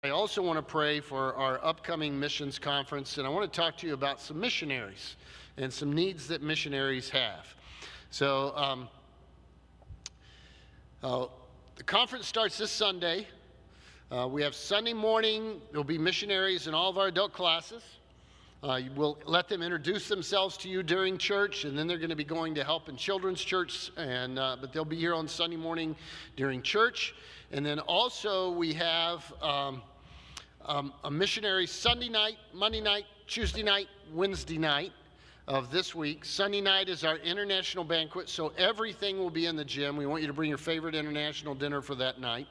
I also want to pray for our upcoming missions conference, and I want to talk to you about some missionaries and some needs that missionaries have. So the conference starts this Sunday. We have Sunday morning. There'll be missionaries in all of our adult classes. We'll let them introduce themselves to you during church, and then they're going to be going to help in children's church, but they'll be here on Sunday morning during church. And then also we have a missionary Sunday night, Monday night, Tuesday night, Wednesday night of this week. Sunday night is our international banquet, so everything will be in the gym. We want you to bring your favorite international dinner for that night.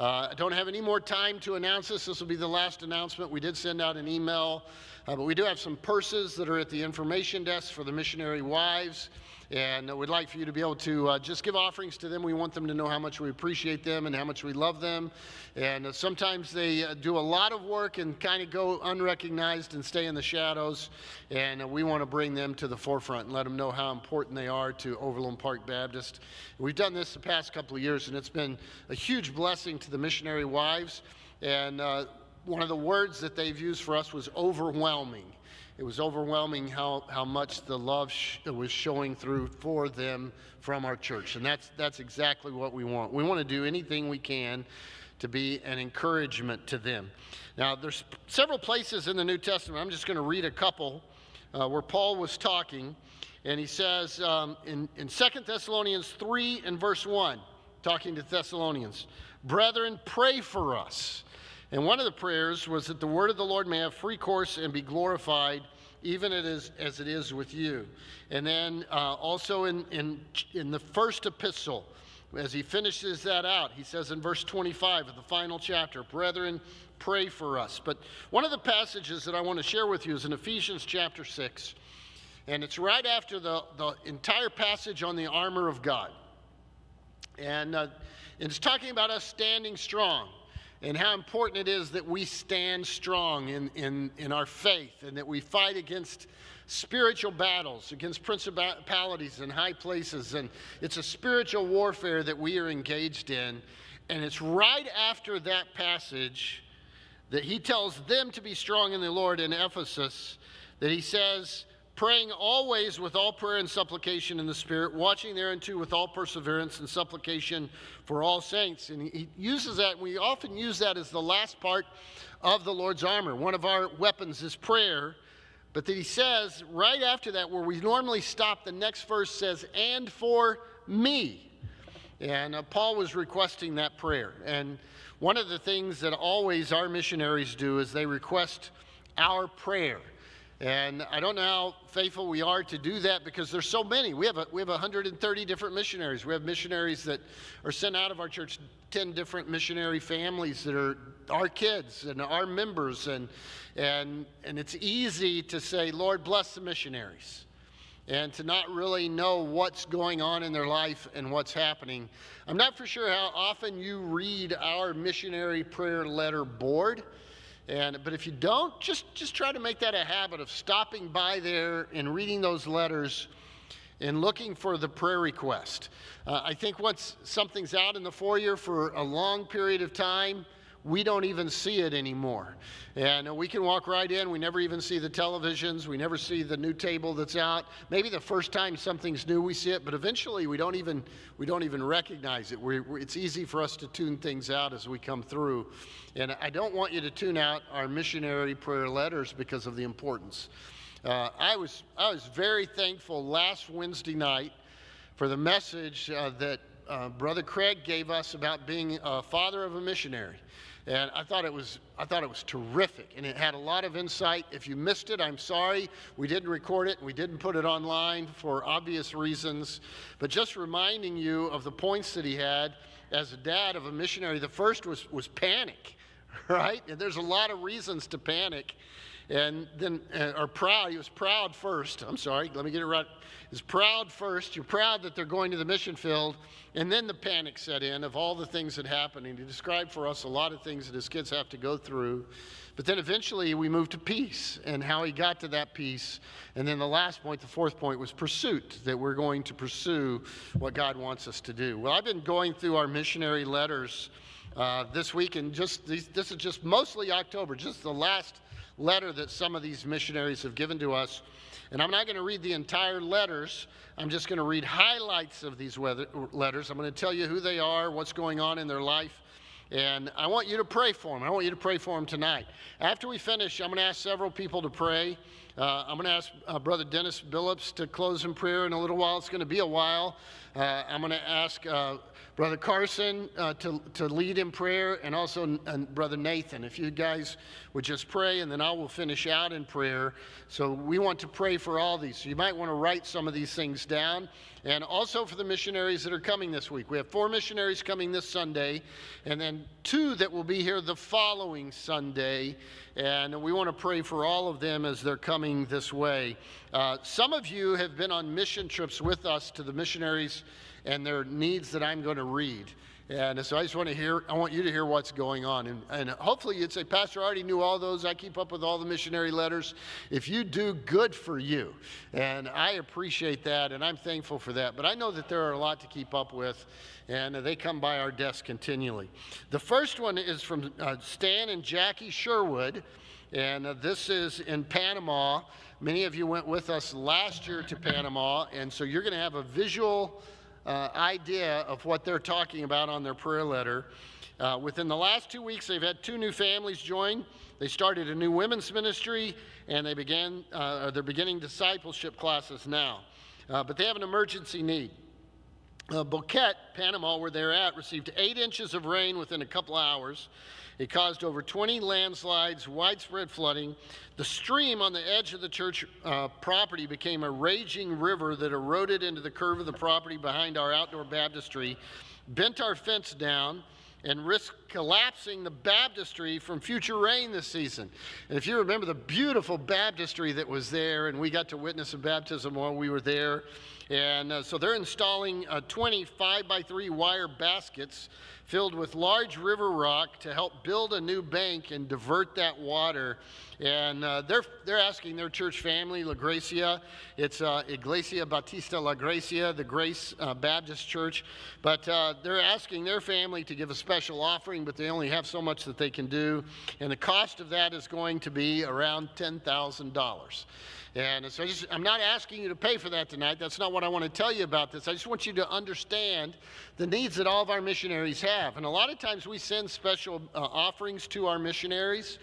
I don't have any more time to announce this. This will be the last announcement. We did send out an email, but we do have some purses that are at the information desk for the missionary wives, and we'd like for you to be able to just give offerings to them. We want them to know how much we appreciate them and how much we love them. And sometimes they do a lot of work and kind of go unrecognized and stay in the shadows, and we want to bring them to the forefront and let them know how important they are to Overland Park Baptist. We've done this the past couple of years, and it's been a huge blessing to the missionary wives. And one of the words that they've used for us was overwhelming. It was overwhelming how much the love was showing through for them from our church. And that's exactly what we want. We want to do anything we can to be an encouragement to them. Now, there's several places in the New Testament. I'm just going to read a couple where Paul was talking. And he says in 2 Thessalonians 3 and verse 1, talking to Thessalonians, "Brethren, pray for us." And one of the prayers was that the word of the Lord may have free course and be glorified, even as it is with you. And then also in the first epistle, as he finishes that out, he says in verse 25 of the final chapter, "Brethren, pray for us." But one of the passages that I want to share with you is in Ephesians chapter 6. And it's right after the entire passage on the armor of God. And it's talking about us standing strong, and how important it is that we stand strong in our faith, and that we fight against spiritual battles, against principalities in high places. And it's a spiritual warfare that we are engaged in. And it's right after that passage that he tells them to be strong in the Lord in Ephesus, that he says, "Praying always with all prayer and supplication in the Spirit, watching thereunto with all perseverance and supplication for all saints." And he uses that, and we often use that as the last part of the Lord's armor. One of our weapons is prayer, but that he says right after that, where we normally stop, the next verse says, "and for me." And Paul was requesting that prayer. And one of the things that always our missionaries do is they request our prayer. And I don't know how faithful we are to do that, because there's so many. We have 130 different missionaries. We have missionaries that are sent out of our church, 10 different missionary families that are our kids and our members. And it's easy to say, "Lord, bless the missionaries," and to not really know what's going on in their life and what's happening. I'm not for sure how often you read our missionary prayer letter board. But if you don't, just try to make that a habit of stopping by there and reading those letters and looking for the prayer request. I think once something's out in the foyer for a long period of time, we don't even see it anymore. And we can walk right in. We never even see the televisions. We never see the new table that's out. Maybe the first time something's new, we see it, but eventually we don't even recognize it. It's easy for us to tune things out as we come through. And I don't want you to tune out our missionary prayer letters because of the importance. I was very thankful last Wednesday night for the message that Brother Craig gave us about being a father of a missionary. And I thought it was terrific, and it had a lot of insight. If you missed it, I'm sorry. We didn't record it, and we didn't put it online for obvious reasons. But just reminding you of the points that he had as a dad of a missionary. The first was panic, right? And there's a lot of reasons to panic. And then, or proud, he was proud first. I'm sorry, let me get it right. He was proud first. You're proud that they're going to the mission field. And then the panic set in of all the things that happened. And he described for us a lot of things that his kids have to go through. But then eventually we moved to peace and how he got to that peace. And then the last point, the fourth point, was pursuit, that we're going to pursue what God wants us to do. Well, I've been going through our missionary letters this week, and this is just mostly October, just the last letter that some of these missionaries have given to us. And I'm not going to read the entire letters. I'm just going to read highlights of these letters. I'm going to tell you who they are, what's going on in their life, and I want you to pray for them. I want you to pray for them tonight. After we finish, I'm going to ask several people to pray. I'm going to ask Brother Dennis Billups to close in prayer in a little while. It's going to be a while. I'm going to ask Brother Carson to lead in prayer, and also Brother Nathan. If you guys would just pray, and then I will finish out in prayer. So we want to pray for all these. So you might want to write some of these things down. And also for the missionaries that are coming this week. We have 4 missionaries coming this Sunday, and then 2 that will be here the following Sunday. And we want to pray for all of them as they're coming this way. Some of you have been on mission trips with us to the missionaries and their needs that I'm going to read. And so I want you to hear what's going on. And hopefully you'd say, Pastor, I already knew all those. I keep up with all the missionary letters. If you do, good for you. And I appreciate that, and I'm thankful for that. But I know that there are a lot to keep up with, and they come by our desk continually. The first one is from Stan and Jackie Sherwood, and this is in Panama. Many of you went with us last year to Panama, and so you're going to have a visual idea of what they're talking about on their prayer letter. Within the last 2 weeks, they've had 2 new families join. They started a new women's ministry, and they're beginning discipleship classes now. But they have an emergency need. Boquete, Panama, where they're at, received 8 inches of rain within a couple hours. It caused over 20 landslides, widespread flooding. The stream on the edge of the church property became a raging river that eroded into the curve of the property behind our outdoor baptistry, bent our fence down, and risked collapsing the baptistry from future rain this season. And if you remember the beautiful baptistry that was there, and we got to witness a baptism while we were there, and so they're installing 20 5x3 wire baskets filled with large river rock to help build a new bank and divert that water. And they're asking their church family, La Gracia, it's Iglesia Bautista La Gracia, the Grace Baptist Church, but they're asking their family to give a special offering, but they only have so much that they can do, and the cost of that is going to be around $10,000. And so I'm not asking you to pay for that tonight. That's not what I want to tell you about this. I just want you to understand the needs that all of our missionaries have. And a lot of times we send special offerings to our missionaries.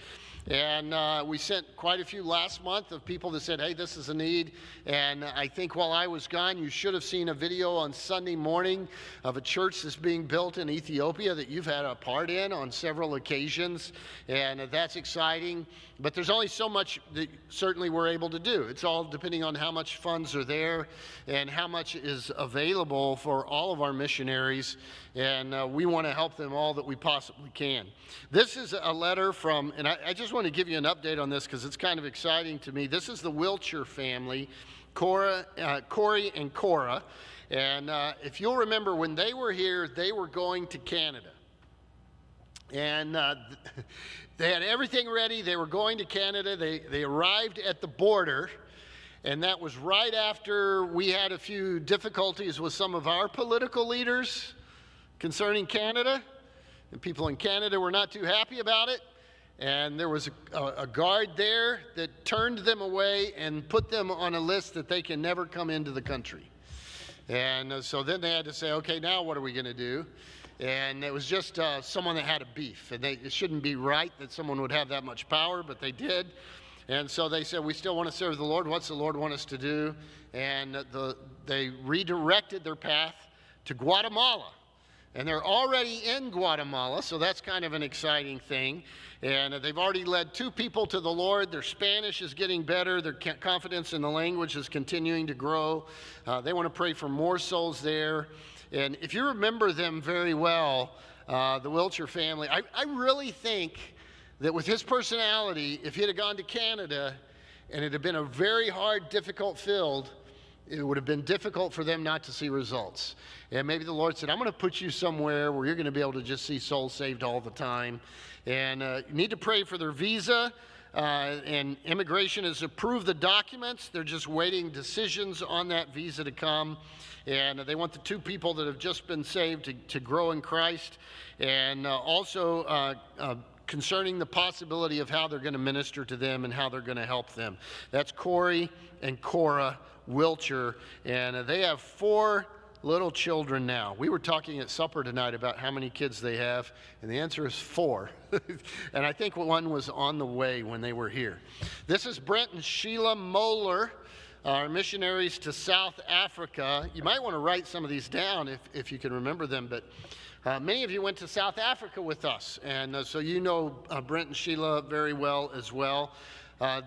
And we sent quite a few last month of people that said, hey, this is a need. And I think while I was gone, you should have seen a video on Sunday morning of a church that's being built in Ethiopia that you've had a part in on several occasions. And that's exciting. But there's only so much that certainly we're able to do. It's all depending on how much funds are there and how much is available for all of our missionaries. And we want to help them all that we possibly can. This is a letter from, and I just want to give you an update on this because it's kind of exciting to me. This is the Wiltshire family, Corey and Cora. And if you'll remember, when they were here, they were going to Canada. And they had everything ready. They were going to Canada. They arrived at the border. And that was right after we had a few difficulties with some of our political leaders concerning Canada. And people in Canada were not too happy about it. And there was a guard there that turned them away and put them on a list that they can never come into the country. And so then they had to say, okay, now what are we going to do? And it was just someone that had a beef. And it shouldn't be right that someone would have that much power, but they did. And so they said, we still want to serve the Lord. What's the Lord want us to do? And they redirected their path to Guatemala. And they're already in Guatemala, so that's kind of an exciting thing. And they've already led 2 people to the Lord. Their Spanish is getting better. Their confidence in the language is continuing to grow. They want to pray for more souls there. And if you remember them very well, the Wiltshire family, I really think that with his personality, if he had gone to Canada and it had been a very hard, difficult field, it would have been difficult for them not to see results. And maybe the Lord said, I'm going to put you somewhere where you're going to be able to just see souls saved all the time. And you need to pray for their visa. And immigration has approved the documents. They're just waiting decisions on that visa to come. And they want the two people that have just been saved to grow in Christ, and also concerning the possibility of how they're going to minister to them and how they're going to help them. That's Corey and Cora Wilcher, and they have 4 little children now. We were talking at supper tonight about how many kids they have, and the answer is 4. And I think one was on the way when they were here. This is Brent and Sheila Moeller, our missionaries to South Africa. You might want to write some of these down if you can remember them, but many of you went to South Africa with us, and so you know Brent and Sheila very well as well.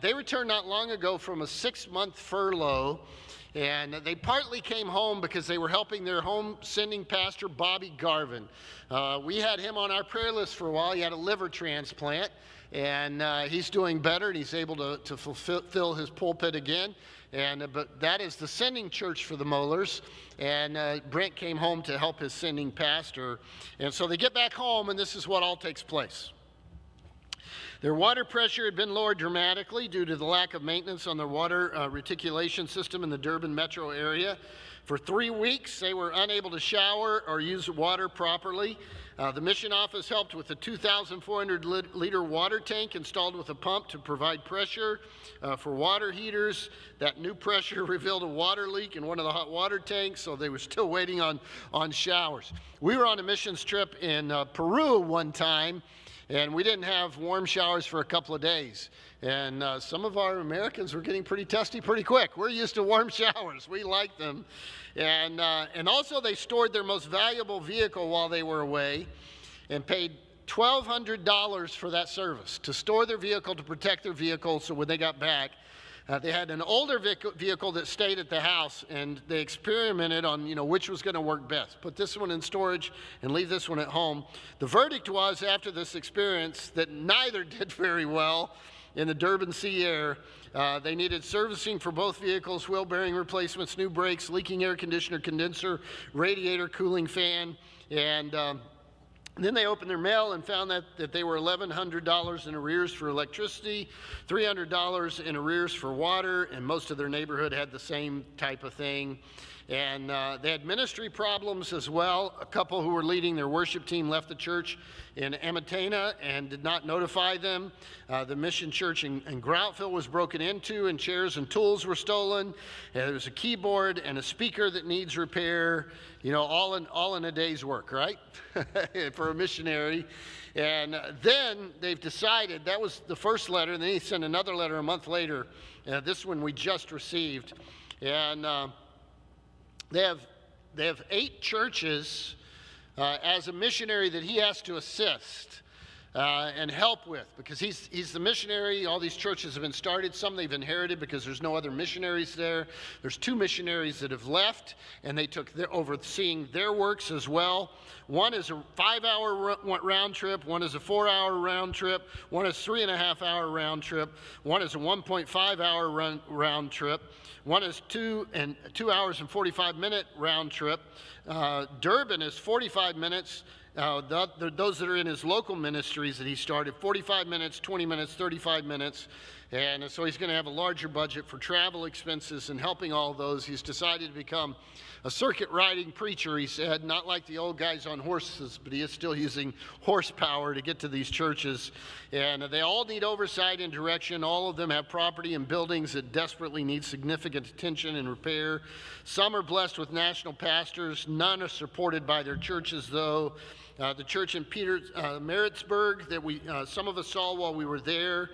They returned not long ago from a 6-month furlough, and they partly came home because they were helping their home sending pastor, Bobby Garvin. We had him on our prayer list for a while. He had a liver transplant, and he's doing better, and he's able to fulfill his pulpit again. But that is the sending church for the Moellers, and Brent came home to help his sending pastor. And so they get back home, and this is what all takes place. Their water pressure had been lowered dramatically due to the lack of maintenance on their water reticulation system in the Durban metro area. For 3 weeks, they were unable to shower or use water properly. The mission office helped with a 2,400-liter water tank installed with a pump to provide pressure for water heaters. That new pressure revealed a water leak in one of the hot water tanks, so they were still waiting on showers. We were on a missions trip in Peru one time, and we didn't have warm showers for a couple of days. And some of our Americans were getting pretty testy pretty quick. We're used to warm showers. We like them. And also they stored their most valuable vehicle while they were away and paid $1,200 for that service, to store their vehicle, to protect their vehicle, so when they got back, they had an older vehicle that stayed at the house, and they experimented on, which was going to work best. Put this one in storage and leave this one at home. The verdict was, after this experience, that neither did very well in the Durban sea air. They needed servicing for both vehicles, wheel bearing replacements, new brakes, leaking air conditioner, condenser, radiator, cooling fan, and then they opened their mail and found that they were $1,100 in arrears for electricity, $300 in arrears for water, and most of their neighborhood had the same type of thing. And they had ministry problems as well. A couple who were leading their worship team left the church in Amatena and did not notify them. The mission church in Groutville was broken into, and chairs and tools were stolen. There was a keyboard and a speaker that needs repair, all in a day's work, right? For a missionary. And then they've decided, that was the first letter, and then he sent another letter a month later. This one we just received. And they have 8 churches as a missionary that he has to assist and help with, because he's the missionary. All these churches have been started. Some they've inherited because there's no other missionaries there. There's 2 missionaries that have left, and they took overseeing their works as well. One is a 5-hour round trip. One is a 4-hour round trip. One is 3.5-hour round trip. One is a 1.5-hour round trip. One is 2 hours and 45-minute round trip. Durban is 45 minutes. Those that are in his local ministries that he started, 45 minutes, 20 minutes, 35 minutes. And so he's going to have a larger budget for travel expenses and helping all of those. He's decided to become a circuit riding preacher, he said, not like the old guys on horses, but he is still using horsepower to get to these churches. And they all need oversight and direction. All of them have property and buildings that desperately need significant attention and repair. Some are blessed with national pastors. None are supported by their churches, though. The church in Maritzburg that some of us saw while we were there,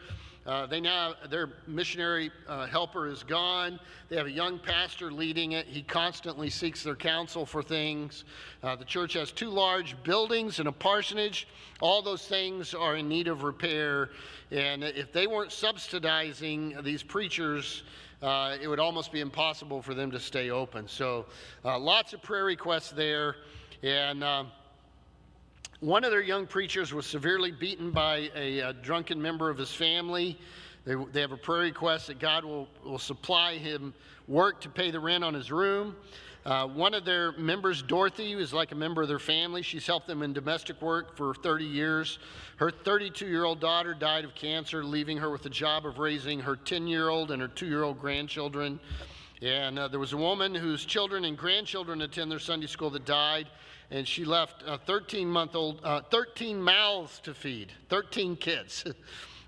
their missionary helper is gone. They have a young pastor leading it. He constantly seeks their counsel for things. The church has 2 large buildings and a parsonage. All those things are in need of repair. And if they weren't subsidizing these preachers, it would almost be impossible for them to stay open. So lots of prayer requests there. And one of their young preachers was severely beaten by a drunken member of his family. They have a prayer request that God will supply him work to pay the rent on his room. One of their members, Dorothy, is like a member of their family. She's helped them in domestic work for 30 years. Her 32-year-old daughter died of cancer, leaving her with the job of raising her 10-year-old and her 2-year-old grandchildren. And there was a woman whose children and grandchildren attend their Sunday school that died, and she left a 13 mouths to feed, 13 kids.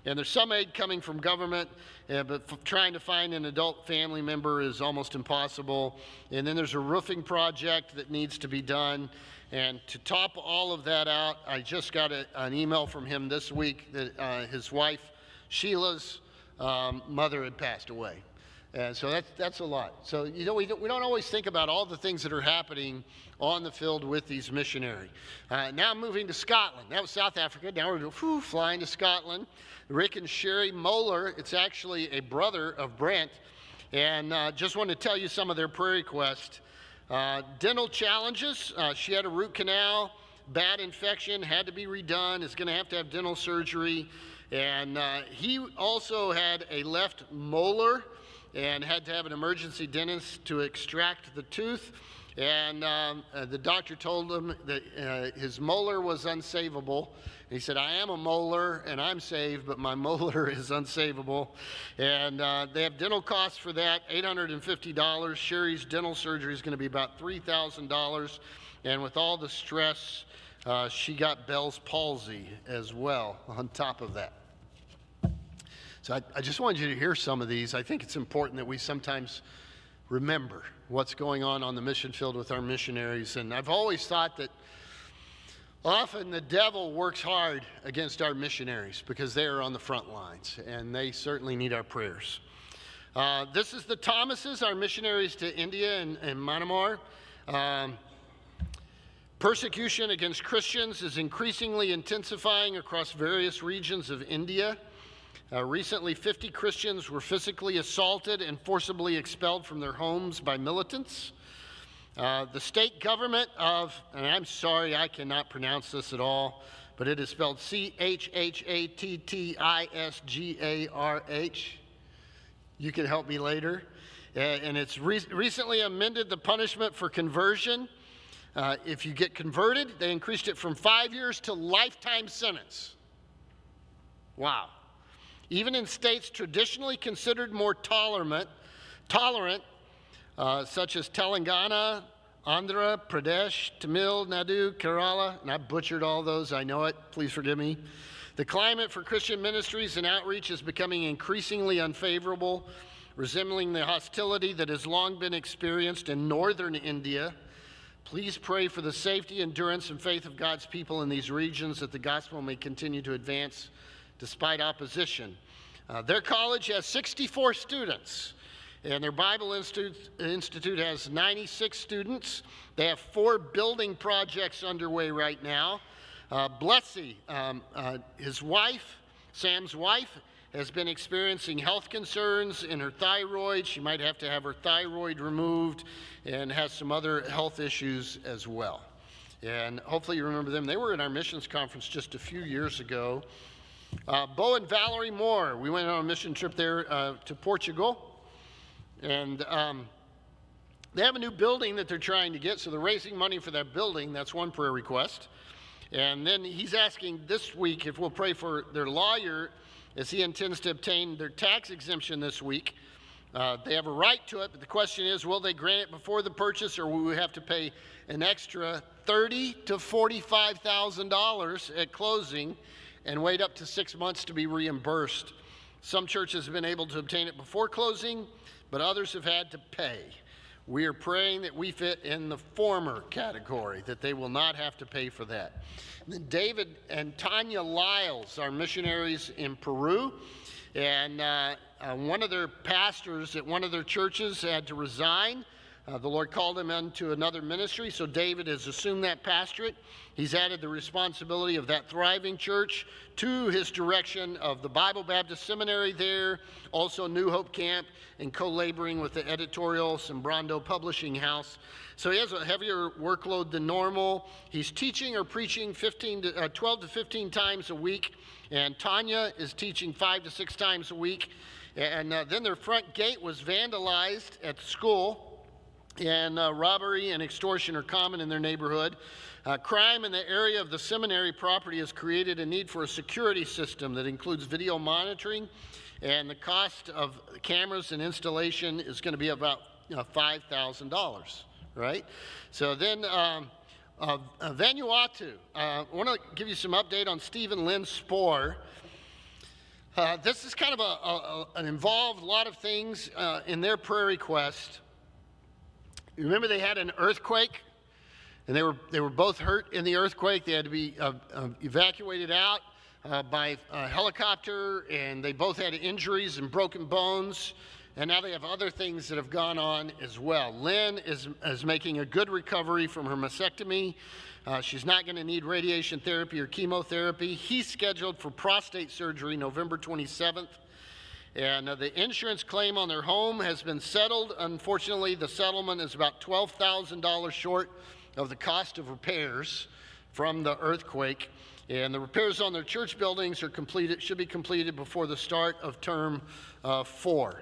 And there's some aid coming from government, but trying to find an adult family member is almost impossible. And then there's a roofing project that needs to be done. And to top all of that out, I just got an email from him this week that his wife, Sheila's mother, had passed away. And so that's a lot. So, we don't always think about all the things that are happening on the field with these missionaries. Now I'm moving to Scotland. That was South Africa. Now we're flying to Scotland. Rick and Sherry Moeller, it's actually a brother of Brent. And just want to tell you some of their prayer requests. Dental challenges. She had a root canal, bad infection, had to be redone, is going to have dental surgery. And he also had a left molar and had to have an emergency dentist to extract the tooth. And the doctor told him that his molar was unsavable. He said, I am a molar and I'm saved, but my molar is unsavable. And they have dental costs for that, $850. Sherry's dental surgery is going to be about $3,000. And with all the stress, she got Bell's palsy as well on top of that. So I just wanted you to hear some of these. I think it's important that we sometimes remember what's going on the mission field with our missionaries. And I've always thought that often the devil works hard against our missionaries because they are on the front lines, and they certainly need our prayers. This is the Thomases, our missionaries to India and Myanmar. Persecution against Christians is increasingly intensifying across various regions of India. Recently, 50 Christians were physically assaulted and forcibly expelled from their homes by militants. The state government of, and I'm sorry, I cannot pronounce this at all, but it is spelled Chhattisgarh. You can help me later. And it's recently amended the punishment for conversion. If you get converted, they increased it from 5 years to lifetime sentence. Wow. Even in states traditionally considered more tolerant, such as Telangana, Andhra Pradesh, Tamil Nadu, Kerala, and I butchered all those, I know it, please forgive me. The climate for Christian ministries and outreach is becoming increasingly unfavorable, resembling the hostility that has long been experienced in northern India. Please pray for the safety, endurance, and faith of God's people in these regions, that the gospel may continue to advance despite opposition. Their college has 64 students, and their Bible Institute has 96 students. They have 4 building projects underway right now. Blessy, his wife, Sam's wife, has been experiencing health concerns in her thyroid. She might have to have her thyroid removed and has some other health issues as well. And hopefully you remember them. They were in our missions conference just a few years ago. Bo and Valerie Moore, we went on a mission trip there to Portugal, and they have a new building that they're trying to get, so they're raising money for that building. That's one prayer request. And then he's asking this week if we'll pray for their lawyer, as he intends to obtain their tax exemption this week. They have a right to it, but the question is, will they grant it before the purchase, or will we have to pay an extra $30,000 to $45,000 at closing and wait up to 6 months to be reimbursed? Some churches have been able to obtain it before closing, but others have had to pay. We are praying that we fit in the former category, that they will not have to pay for that. And then David and Tanya Lyles are missionaries in Peru, and one of their pastors at one of their churches had to resign. The Lord called him into another ministry, so David has assumed that pastorate. He's added the responsibility of that thriving church to his direction of the Bible Baptist Seminary there, also New Hope Camp, and co-laboring with the editorial Sembrando Publishing House. So he has a heavier workload than normal. He's teaching or preaching 12 to 15 times a week, and Tanya is teaching 5 to 6 times a week. And then their front gate was vandalized at the school, and robbery and extortion are common in their neighborhood. Crime in the area of the seminary property has created a need for a security system that includes video monitoring, and the cost of cameras and installation is going to be about $5,000, right? So then Vanuatu, I want to give you some update on Steve and Lynn Spohr. This is kind of an involved lot of things in their prayer request. You remember they had an earthquake, and they were both hurt in the earthquake. They had to be evacuated out by a helicopter, and they both had injuries and broken bones. And now they have other things that have gone on as well. Lynn is making a good recovery from her mastectomy. She's not going to need radiation therapy or chemotherapy. He's scheduled for prostate surgery November 27th. And the insurance claim on their home has been settled. Unfortunately, the settlement is about $12,000 short of the cost of repairs from the earthquake. And the repairs on their church buildings should be completed before the start of term 4.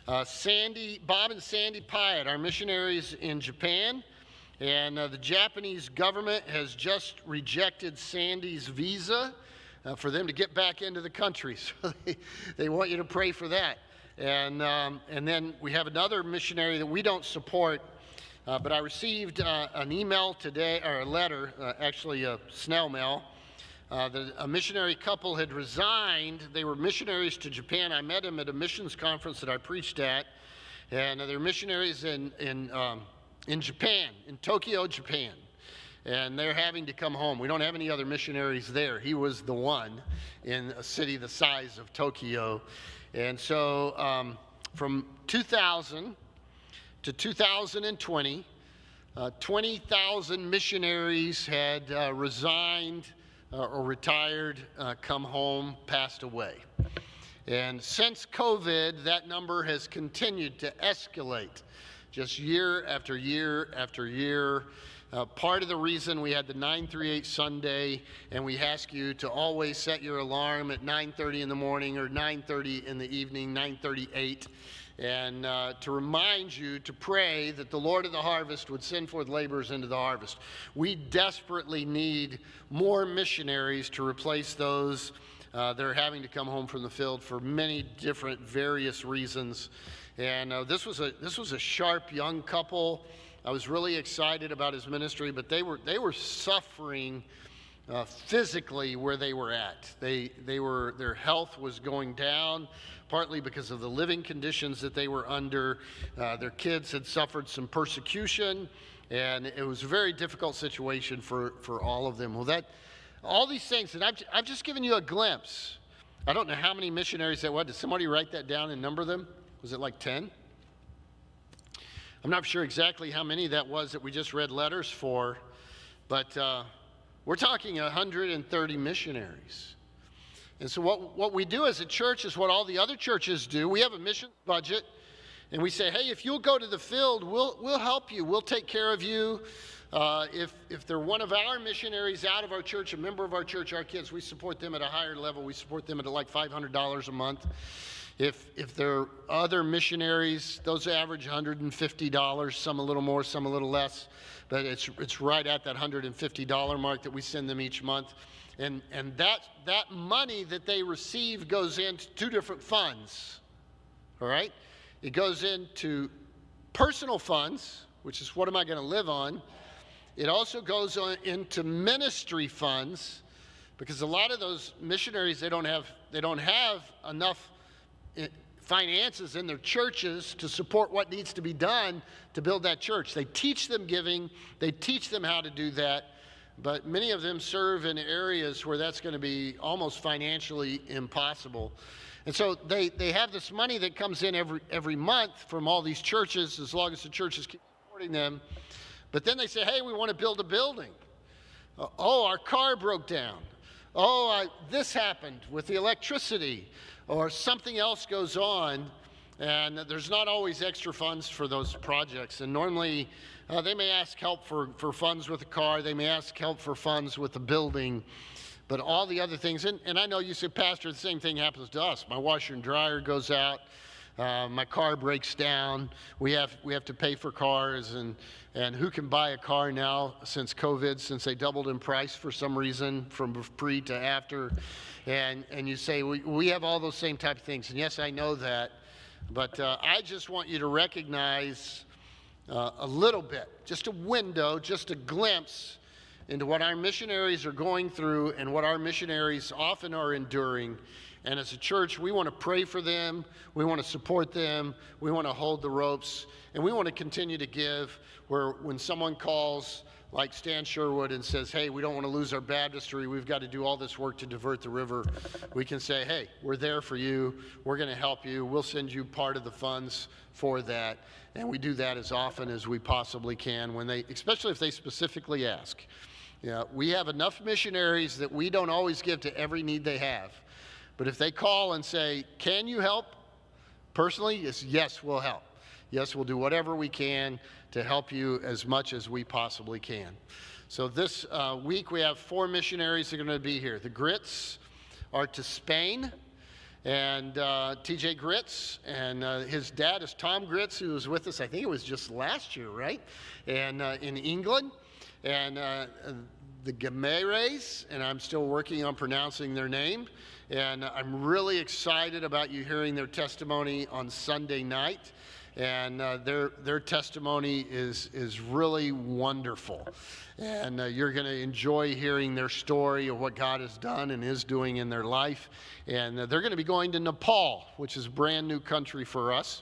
Bob and Sandy Pyatt, our missionaries in Japan, and the Japanese government has just rejected Sandy's visa for them to get back into the country. So they want you to pray for that. And then we have another missionary that we don't support, but I received an email today, or a letter, actually a snail mail. A missionary couple had resigned. They were missionaries to Japan. I met them at a missions conference that I preached at, and they're missionaries in Japan, in Tokyo, Japan, and they're having to come home. We don't have any other missionaries there. He was the one in a city the size of Tokyo, and so from 2000 to 2020, 20,000 missionaries had resigned or retired, come home, passed away. And since COVID, that number has continued to escalate, just year after year after year. Part of the reason we had the 938 Sunday, and we ask you to always set your alarm at 9:30 in the morning or 9:30 in the evening, 9:38, and to remind you to pray that the Lord of the harvest would send forth laborers into the harvest. We desperately need more missionaries to replace those that are having to come home from the field for many different various reasons. And this was a sharp young couple. I was really excited about his ministry, but they were suffering physically where they were at. Their health was going down, partly because of the living conditions that they were under. Their kids had suffered some persecution, and it was a very difficult situation for all of them. Well, all these things, and I've just given you a glimpse. I don't know how many missionaries that was. Did somebody write that down and number them? Was it like 10? I'm not sure exactly how many that was that we just read letters for, but we're talking 130 missionaries. And so what we do as a church is what all the other churches do. We have a mission budget, and we say, hey, if you'll go to the field, we'll help you. We'll take care of you. If they're one of our missionaries out of our church, a member of our church, our kids, we support them at a higher level. We support them at like $500 a month. If they're other missionaries, those average $150, some a little more, some a little less, but it's right at that $150 mark that we send them each month. And that money that they receive goes into two different funds, all right? It goes into personal funds, which is what am I going to live on? It also goes into ministry funds, because a lot of those missionaries, they don't have enough finances in their churches to support what needs to be done to build that church. They teach them giving, they teach them how to do that, but many of them serve in areas where that's going to be almost financially impossible. And so they have this money that comes in every month from all these churches, as long as the churches keep supporting them. But then they say, hey, we want to build a building. Oh, our car broke down. Oh, this happened with the electricity, or something else goes on, and there's not always extra funds for those projects. And normally they may ask help for funds with the car, they may ask help for funds with the building, but all the other things, and I know you say, Pastor, the same thing happens to us. My washer and dryer goes out, my car breaks down, we have to pay for cars, and who can buy a car now since COVID, since they doubled in price for some reason from pre to after, and you say, we have all those same type of things, and yes, I know that, But I just want you to recognize a little bit, just a window, just a glimpse into what our missionaries are going through and what our missionaries often are enduring. And as a church, we want to pray for them, we want to support them, we want to hold the ropes, and we want to continue to give where when someone calls, like Stan Sherwood, and says, hey, we don't want to lose our baptistry, we've got to do all this work to divert the river, we can say, hey, we're there for you, we're going to help you, we'll send you part of the funds for that. And we do that as often as we possibly can, when they, especially if they specifically ask. Yeah, we have enough missionaries that we don't always give to every need they have. But if they call and say, can you help? Personally, it's yes, we'll help. Yes, we'll do whatever we can to help you as much as we possibly can. So this week we have 4 missionaries that are going to be here. The Grits are to Spain, and TJ Grits, and his dad is Tom Grits, who was with us, I think it was just last year, right? And in England. And the Gameres, and I'm still working on pronouncing their name. And I'm really excited about you hearing their testimony on Sunday night. And their testimony is really wonderful. And you're going to enjoy hearing their story of what God has done and is doing in their life. And they're going to be going to Nepal, which is a brand new country for us.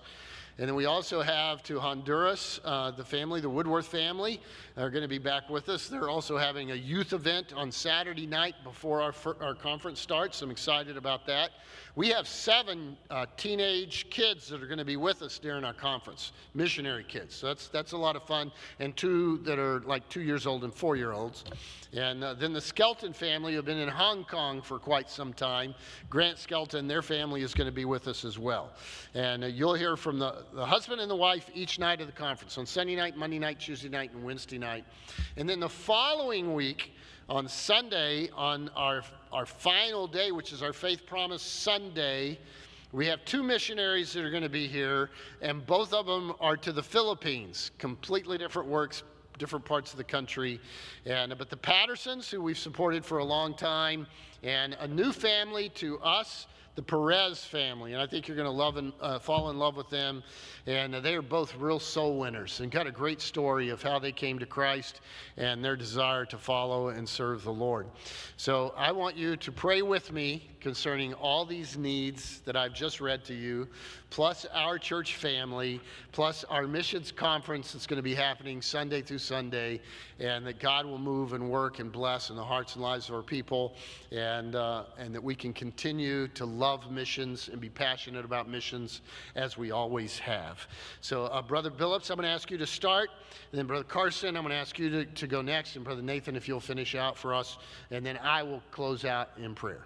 And then we also have to Honduras, the family, the Woodworth family, are going to be back with us. They're also having a youth event on Saturday night before our conference starts. I'm excited about that. We have 7 teenage kids that are going to be with us during our conference, missionary kids. So that's a lot of fun. And 2 that are like 2 years old and 4-year-olds. And then the Skelton family have been in Hong Kong for quite some time. Grant Skelton, their family is going to be with us as well. And you'll hear from the husband and the wife each night of the conference, on Sunday night, Monday night, Tuesday night, and Wednesday night. And then the following week, on Sunday, on our final day, which is our Faith Promise Sunday, we have 2 missionaries that are going to be here, and both of them are to the Philippines. Completely different works, different parts of the country. But the Pattersons, who we've supported for a long time, and a new family to us, the Perez family, and I think you're going to love and fall in love with them. And they are both real soul winners and got a great story of how they came to Christ and their desire to follow and serve the Lord. So I want you to pray with me concerning all these needs that I've just read to you, plus our church family, plus our missions conference that's going to be happening Sunday through Sunday, and that God will move and work and bless in the hearts and lives of our people, and that we can continue to love missions and be passionate about missions as we always have. So Brother Billups, I'm going to ask you to start, and then Brother Carson, I'm going to ask you to go next, and Brother Nathan, if you'll finish out for us, and then I will close out in prayer.